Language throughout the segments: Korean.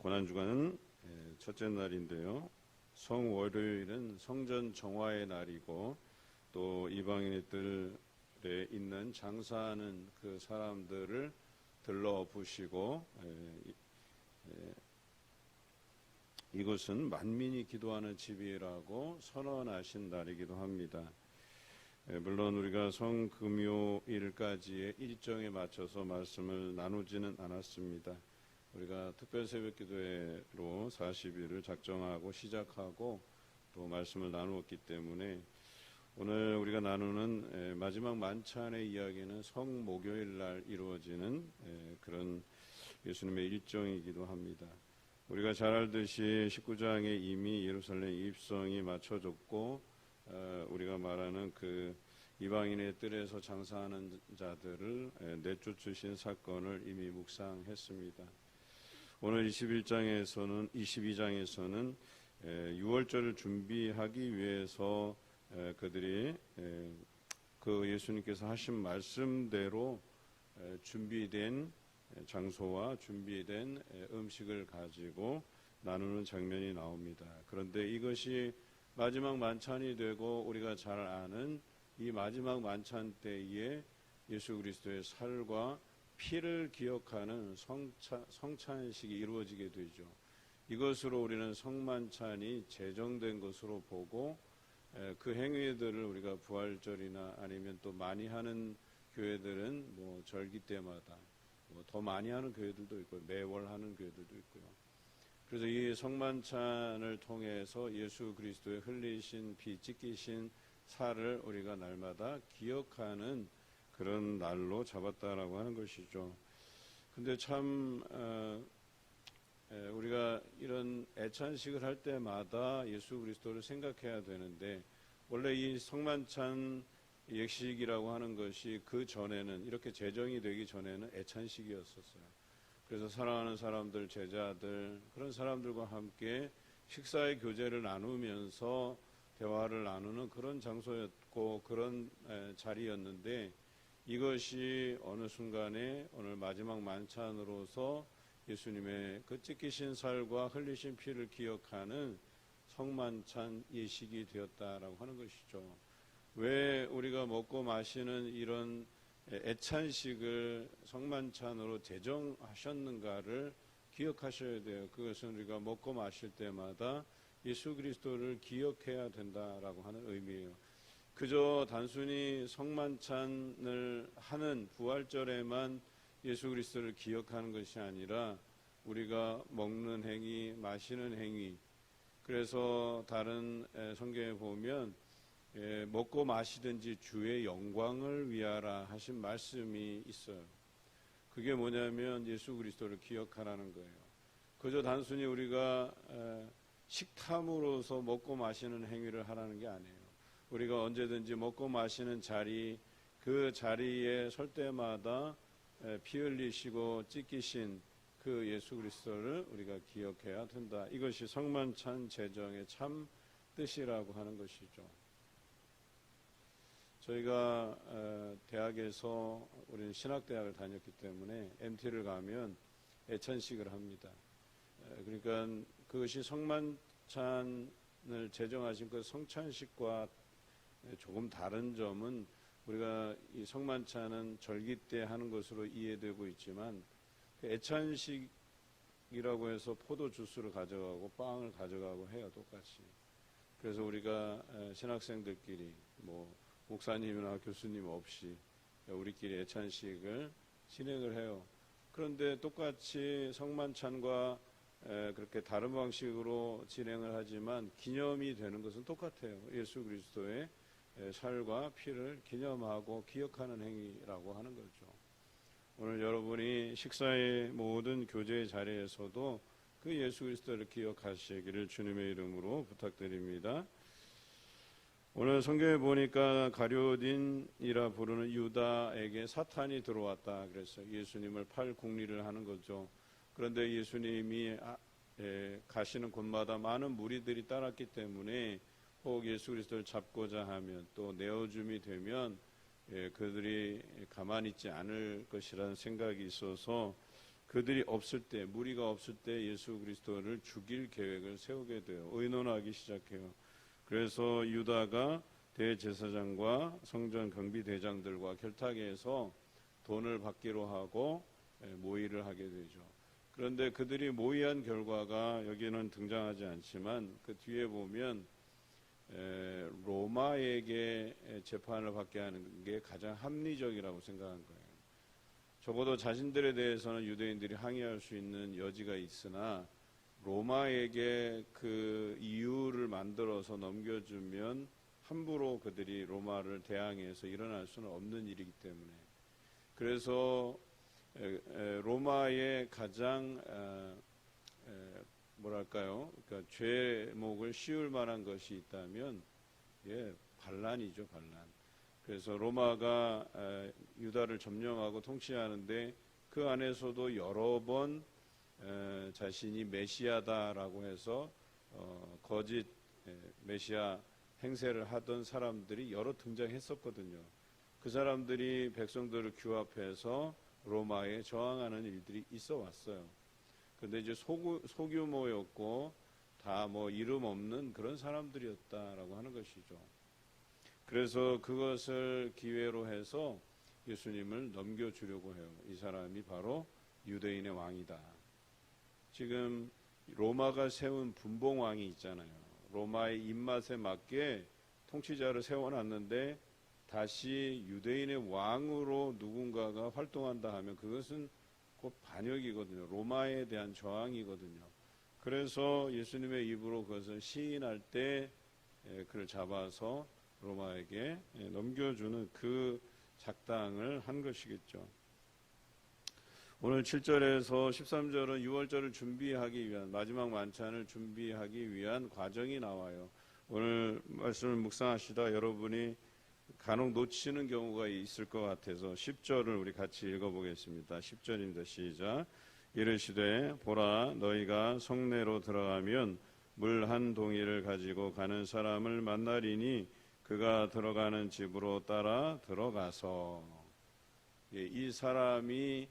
고난주간 첫째 날인데요. 성월요일은 성전 정화의 날이고 또 이방인들에 있는 장사하는 그 사람들을 들러부시고 이곳은 만민이 기도하는 집이라고 선언하신 날이기도 합니다. 물론 우리가 성금요일까지의 일정에 맞춰서 말씀을 나누지는 않았습니다. 우리가 특별 새벽 기도회로 40일을 작정하고 시작하고 또 말씀을 나누었기 때문에 오늘 우리가 나누는 마지막 만찬의 이야기는 성목요일 날 이루어지는 그런 예수님의 일정이기도 합니다. 우리가 잘 알듯이 19장에 이미 예루살렘 입성이 맞춰졌고 우리가 말하는 그 이방인의 뜰에서 장사하는 자들을 내쫓으신 사건을 이미 묵상했습니다. 오늘 22장에서는 유월절을 준비하기 위해서 그들이 그 예수님께서 하신 말씀대로 준비된 장소와 준비된 음식을 가지고 나누는 장면이 나옵니다. 그런데 이것이 마지막 만찬이 되고 우리가 잘 아는 이 마지막 만찬 때에 예수 그리스도의 살과 피를 기억하는 성찬식이 이루어지게 되죠. 이것으로 우리는 성만찬이 제정된 것으로 보고 그 행위들을 우리가 부활절이나 아니면 또 많이 하는 교회들은 뭐 절기 때마다 더 많이 하는 교회들도 있고 매월 하는 교회들도 있고요. 그래서 이 성만찬을 통해서 예수 그리스도의 흘리신 피, 찢기신 살을 우리가 날마다 기억하는 그런 날로 잡았다라고 하는 것이죠. 근데 참 우리가 이런 애찬식을 할 때마다 예수 그리스도를 생각해야 되는데 원래 이 성만찬 예식이라고 하는 것이 그 전에는 이렇게 제정이 되기 전에는 애찬식이었었어요. 그래서 사랑하는 사람들, 제자들 그런 사람들과 함께 식사의 교제를 나누면서 대화를 나누는 그런 장소였고 그런 자리였는데 이것이 어느 순간에 오늘 마지막 만찬으로서 예수님의 그 찢기신 살과 흘리신 피를 기억하는 성만찬 예식이 되었다라고 하는 것이죠. 왜 우리가 먹고 마시는 이런 애찬식을 성만찬으로 제정하셨는가를 기억하셔야 돼요. 그것은 우리가 먹고 마실 때마다 예수 그리스도를 기억해야 된다라고 하는 의미예요. 그저 단순히 성만찬을 하는 부활절에만 예수 그리스도를 기억하는 것이 아니라 우리가 먹는 행위, 마시는 행위, 그래서 다른 성경에 보면 먹고 마시든지 주의 영광을 위하라 하신 말씀이 있어요. 그게 뭐냐면 예수 그리스도를 기억하라는 거예요. 그저 단순히 우리가 식탐으로서 먹고 마시는 행위를 하라는 게 아니에요. 우리가 언제든지 먹고 마시는 자리, 그 자리에 설 때마다 피 흘리시고 찢기신 그 예수 그리스도를 우리가 기억해야 된다. 이것이 성만찬 제정의 참 뜻이라고 하는 것이죠. 저희가 대학에서 우리는 신학대학을 다녔기 때문에 MT를 가면 애찬식을 합니다. 그러니까 그것이 성만찬을 제정하신 그 성찬식과 조금 다른 점은 우리가 이 성만찬은 절기 때 하는 것으로 이해되고 있지만 그 애찬식이라고 해서 포도 주스를 가져가고 빵을 가져가고 해요, 똑같이. 그래서 우리가 신학생들끼리 목사님이나 교수님 없이 우리끼리 애찬식을 진행을 해요. 그런데 똑같이 성만찬과 그렇게 다른 방식으로 진행을 하지만 기념이 되는 것은 똑같아요. 예수 그리스도의 살과 피를 기념하고 기억하는 행위라고 하는 거죠. 오늘 여러분이 식사의 모든 교제의 자리에서도 그 예수 그리스도를 기억하시기를 주님의 이름으로 부탁드립니다. 오늘 성경에 보니까 가룟인이라 부르는 유다에게 사탄이 들어왔다 그래서 예수님을 팔 궁리를 하는 거죠. 그런데 예수님이 가시는 곳마다 많은 무리들이 따랐기 때문에 혹 예수 그리스도를 잡고자 하면 또 내어줌이 되면 그들이 가만히 있지 않을 것이라는 생각이 있어서 그들이 없을 때, 무리가 없을 때 예수 그리스도를 죽일 계획을 세우게 돼요. 의논하기 시작해요. 그래서 유다가 대제사장과 성전 경비대장들과 결탁해서 돈을 받기로 하고 모의를 하게 되죠. 그런데 그들이 모의한 결과가 여기는 등장하지 않지만 그 뒤에 보면 로마에게 재판을 받게 하는 게 가장 합리적이라고 생각한 거예요. 적어도 자신들에 대해서는 유대인들이 항의할 수 있는 여지가 있으나 로마에게 그 이유를 만들어서 넘겨주면 함부로 그들이 로마를 대항해서 일어날 수는 없는 일이기 때문에, 그래서 로마의 가장 뭐랄까요, 그러니까 죄목을 씌울 만한 것이 있다면 반란이죠, 반란. 그래서 로마가 유다를 점령하고 통치하는데 그 안에서도 여러 번 자신이 메시아다라고 해서 거짓 메시아 행세를 하던 사람들이 여러 등장했었거든요. 그 사람들이 백성들을 규합해서 로마에 저항하는 일들이 있어 왔어요. 그런데 이제 소규모였고 다 뭐 이름 없는 그런 사람들이었다라고 하는 것이죠. 그래서 그것을 기회로 해서 예수님을 넘겨주려고 해요. 이 사람이 바로 유대인의 왕이다. 지금 로마가 세운 분봉왕이 있잖아요. 로마의 입맛에 맞게 통치자를 세워놨는데 다시 유대인의 왕으로 누군가가 활동한다 하면 그것은 곧 반역이거든요. 로마에 대한 저항이거든요. 그래서 예수님의 입으로 그것을 시인할 때 그를 잡아서 로마에게 넘겨주는 그 작당을 한 것이겠죠. 오늘 7절에서 13절은 유월절을 준비하기 위한, 마지막 만찬을 준비하기 위한 과정이 나와요. 오늘 말씀을 묵상하시다 여러분이 간혹 놓치는 경우가 있을 것 같아서 10절을 우리 같이 읽어보겠습니다. 10절입니다. 시작. 이르시되 보라, 너희가 성내로 들어가면 물 한 동이를 가지고 가는 사람을 만나리니 그가 들어가는 집으로 따라 들어가서. 이 사람이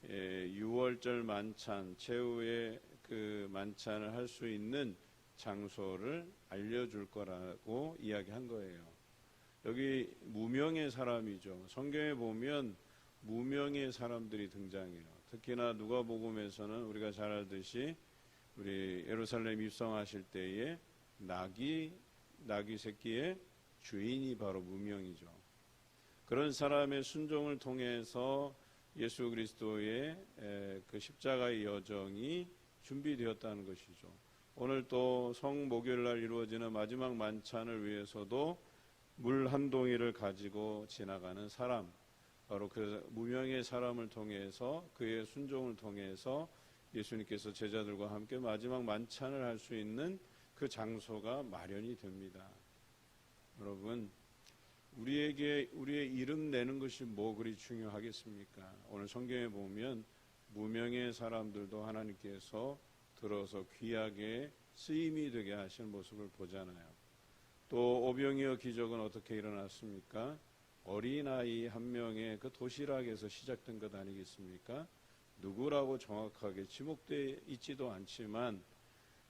유월절 만찬, 최후의 그 만찬을 할 수 있는 장소를 알려줄 거라고 이야기한 거예요. 여기 무명의 사람이죠. 성경에 보면 무명의 사람들이 등장해요. 특히나 누가복음에서는 우리가 잘 알듯이 우리 예루살렘 입성하실 때에 나귀 새끼의 주인이 바로 무명이죠. 그런 사람의 순종을 통해서 예수 그리스도의 그 십자가의 여정이 준비되었다는 것이죠. 오늘 또 성목요일 날 이루어지는 마지막 만찬을 위해서도 물 한 동이를 가지고 지나가는 사람, 바로 그 무명의 사람을 통해서 그의 순종을 통해서 예수님께서 제자들과 함께 마지막 만찬을 할 수 있는 그 장소가 마련이 됩니다. 여러분, 우리의 이름 내는 것이 뭐 그리 중요하겠습니까? 오늘 성경에 보면 무명의 사람들도 하나님께서 들어서 귀하게 쓰임이 되게 하시는 모습을 보잖아요. 또 오병이어 기적은 어떻게 일어났습니까? 어린아이 한 명의 그 도시락에서 시작된 것 아니겠습니까? 누구라고 정확하게 지목되어 있지도 않지만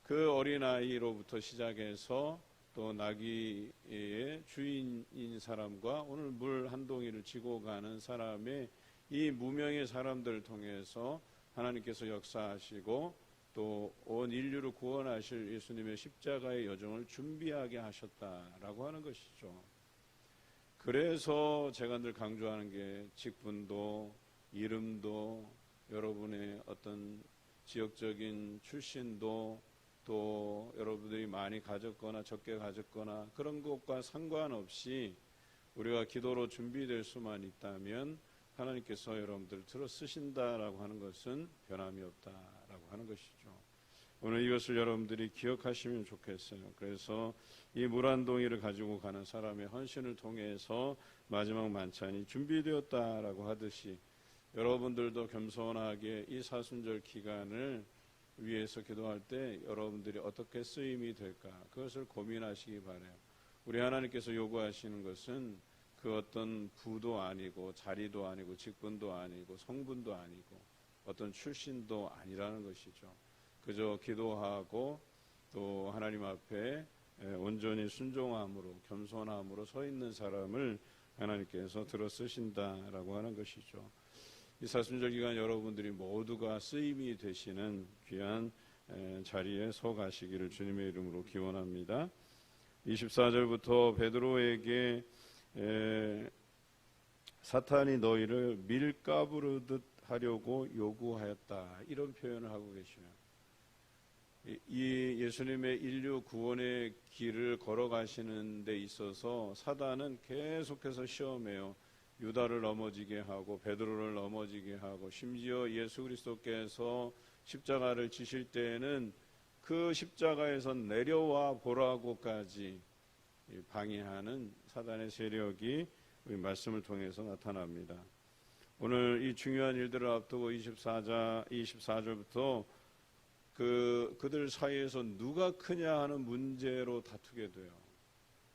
그 어린아이로부터 시작해서 또 나귀의 주인인 사람과 오늘 물 한 동이를 지고 가는 사람의 이 무명의 사람들을 통해서 하나님께서 역사하시고 또 온 인류를 구원하실 예수님의 십자가의 여정을 준비하게 하셨다라고 하는 것이죠. 그래서 제가 늘 강조하는 게 직분도 이름도 여러분의 어떤 지역적인 출신도 또 여러분들이 많이 가졌거나 적게 가졌거나 그런 것과 상관없이 우리가 기도로 준비될 수만 있다면 하나님께서 여러분들을 들어 쓰신다라고 하는 것은 변함이 없다라고 하는 것이죠. 오늘 이것을 여러분들이 기억하시면 좋겠어요. 그래서 이 물 한 동이를 가지고 가는 사람의 헌신을 통해서 마지막 만찬이 준비되었다라고 하듯이 여러분들도 겸손하게 이 사순절 기간을 위해서 기도할 때 여러분들이 어떻게 쓰임이 될까 그것을 고민하시기 바라요. 우리 하나님께서 요구하시는 것은 그 어떤 부도 아니고 자리도 아니고 직분도 아니고 성분도 아니고 어떤 출신도 아니라는 것이죠. 그저 기도하고 또 하나님 앞에 온전히 순종함으로 겸손함으로 서 있는 사람을 하나님께서 들어 쓰신다라고 하는 것이죠. 이 사순절 기간 여러분들이 모두가 쓰임이 되시는 귀한 자리에 서 가시기를 주님의 이름으로 기원합니다. 24절부터 베드로에게 사탄이 너희를 밀가부르듯 하려고 요구하였다, 이런 표현을 하고 계시네요. 이 예수님의 인류 구원의 길을 걸어가시는 데 있어서 사단은 계속해서 시험해요. 유다를 넘어지게 하고 베드로를 넘어지게 하고, 심지어 예수 그리스도께서 십자가를 지실 때에는 그 십자가에서 내려와 보라고까지 방해하는 사단의 세력이 우리 말씀을 통해서 나타납니다. 오늘 이 중요한 일들을 앞두고 24절부터 그들 사이에서 누가 크냐 하는 문제로 다투게 돼요.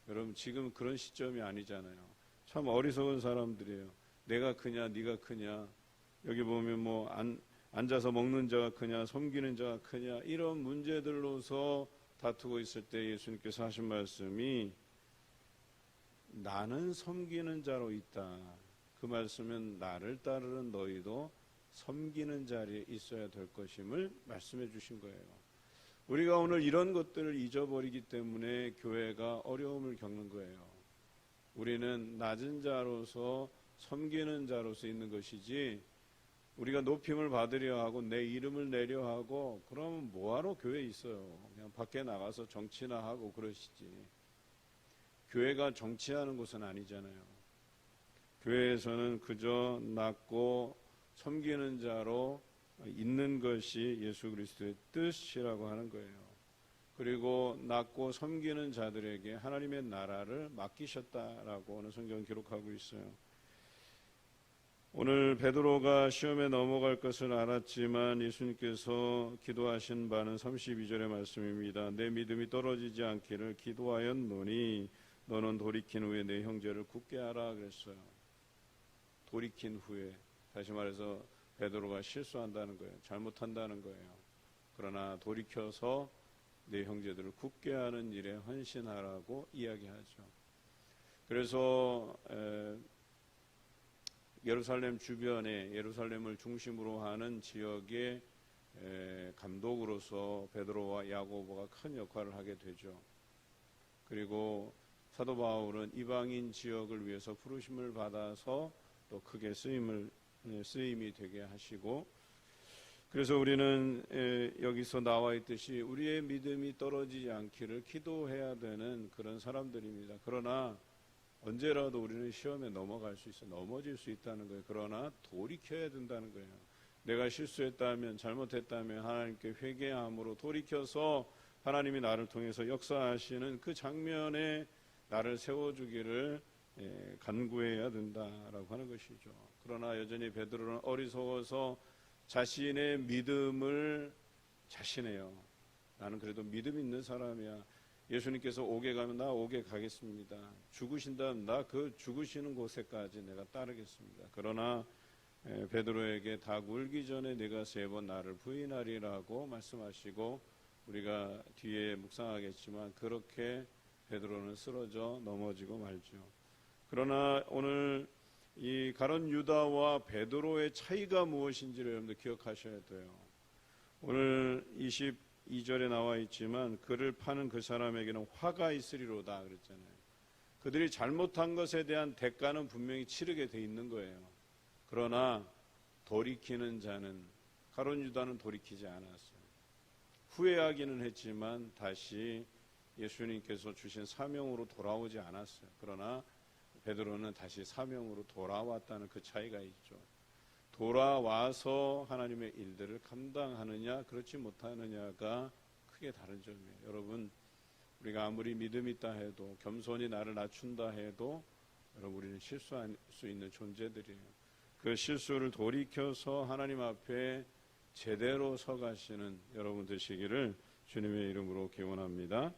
여러분, 지금 그런 시점이 아니잖아요. 참 어리석은 사람들이에요. 내가 크냐 네가 크냐, 여기 보면 뭐 앉아서 먹는 자가 크냐 섬기는 자가 크냐, 이런 문제들로서 다투고 있을 때 예수님께서 하신 말씀이 나는 섬기는 자로 있다. 그 말씀은 나를 따르는 너희도 섬기는 자리에 있어야 될 것임을 말씀해 주신 거예요. 우리가 오늘 이런 것들을 잊어버리기 때문에 교회가 어려움을 겪는 거예요. 우리는 낮은 자로서 섬기는 자로서 있는 것이지, 우리가 높임을 받으려 하고 내 이름을 내려 하고 그러면 뭐하러 교회에 있어요. 그냥 밖에 나가서 정치나 하고 그러시지. 교회가 정치하는 곳은 아니잖아요. 교회에서는 그저 낮고 섬기는 자로 있는 것이 예수 그리스도의 뜻이라고 하는 거예요. 그리고 낮고 섬기는 자들에게 하나님의 나라를 맡기셨다라고 오늘 성경은 기록하고 있어요. 오늘 베드로가 시험에 넘어갈 것을 알았지만 예수님께서 기도하신 바는 32절의 말씀입니다. 내 믿음이 떨어지지 않기를 기도하였노니 너는 돌이킨 후에 내 형제를 굳게 하라 그랬어요. 돌이킨 후에, 다시 말해서 베드로가 실수한다는 거예요. 잘못한다는 거예요. 그러나 돌이켜서 내 형제들을 굳게 하는 일에 헌신하라고 이야기하죠. 그래서 예루살렘 주변에, 예루살렘을 중심으로 하는 지역의 감독으로서 베드로와 야고보가 큰 역할을 하게 되죠. 그리고 사도 바울은 이방인 지역을 위해서 부르심을 받아서 또 크게 쓰임이 되게 하시고, 그래서 우리는 여기서 나와 있듯이 우리의 믿음이 떨어지지 않기를 기도해야 되는 그런 사람들입니다. 그러나 언제라도 우리는 시험에 넘어갈 수 있어, 넘어질 수 있다는 거예요. 그러나 돌이켜야 된다는 거예요. 내가 실수했다면, 잘못했다면 하나님께 회개함으로 돌이켜서 하나님이 나를 통해서 역사하시는 그 장면에 나를 세워주기를 간구해야 된다라고 하는 것이죠. 그러나 여전히 베드로는 어리석어서 자신의 믿음을 자신해요. 나는 그래도 믿음 있는 사람이야. 예수님께서 옥에 가면 나 옥에 가겠습니다. 죽으신다면 나 그 죽으시는 곳에까지 내가 따르겠습니다. 그러나 베드로에게 닭 울기 전에 내가 3번 나를 부인하리라고 말씀하시고, 우리가 뒤에 묵상하겠지만 그렇게 베드로는 쓰러져 넘어지고 말죠. 그러나 오늘 이 가룟 유다와 베드로의 차이가 무엇인지를 여러분들 기억하셔야 돼요. 오늘 22절에 나와 있지만 그를 파는 그 사람에게는 화가 있으리로다 그랬잖아요. 그들이 잘못한 것에 대한 대가는 분명히 치르게 돼 있는 거예요. 그러나 돌이키는 자는, 가룟 유다는 돌이키지 않았어요. 후회하기는 했지만 다시 예수님께서 주신 사명으로 돌아오지 않았어요. 그러나 베드로는 다시 사명으로 돌아왔다는 그 차이가 있죠. 돌아와서 하나님의 일들을 감당하느냐 그렇지 못하느냐가 크게 다른 점이에요. 여러분, 우리가 아무리 믿음이 있다 해도, 겸손히 나를 낮춘다 해도 여러분, 우리는 실수할 수 있는 존재들이에요. 그 실수를 돌이켜서 하나님 앞에 제대로 서가시는 여러분 되시기를 주님의 이름으로 기원합니다.